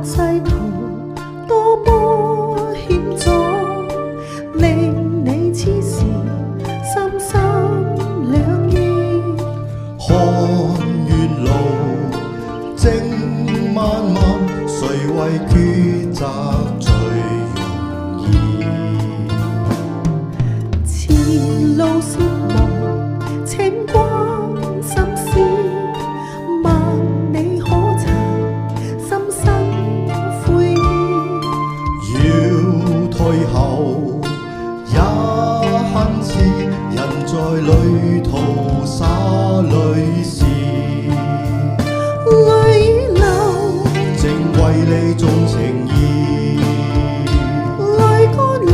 世途多麼險阻，令你痴時心心兩意。看月路正漫漫，誰為抉擇最容易？前路是夢，請關心思，問你可曾心生悔意？要退後也恨遲，人在旅途灑淚時，淚已流，正為你種情意。淚乾了，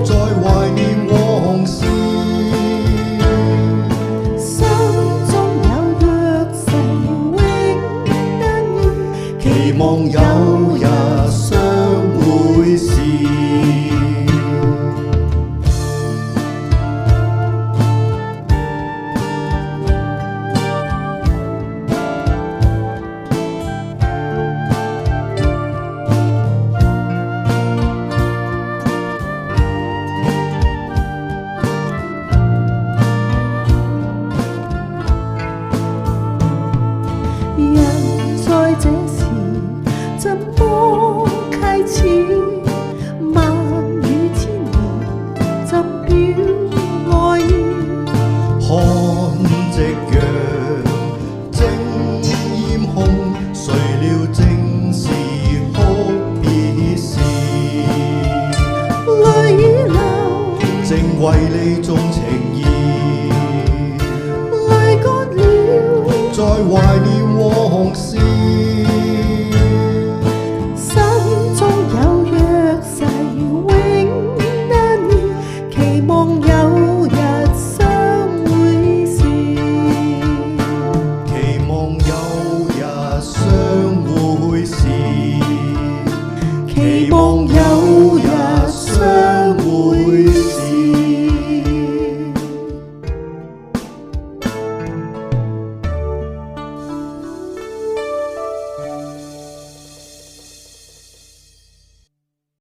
在懷念往事，心中有若成永得意，期望有日相會時。人在這時怎麼啟齒？萬語千言怎表愛意？看夕陽正豔紅，誰料正是哭別時。淚已流，正為你種情意。淚乾了，在懷念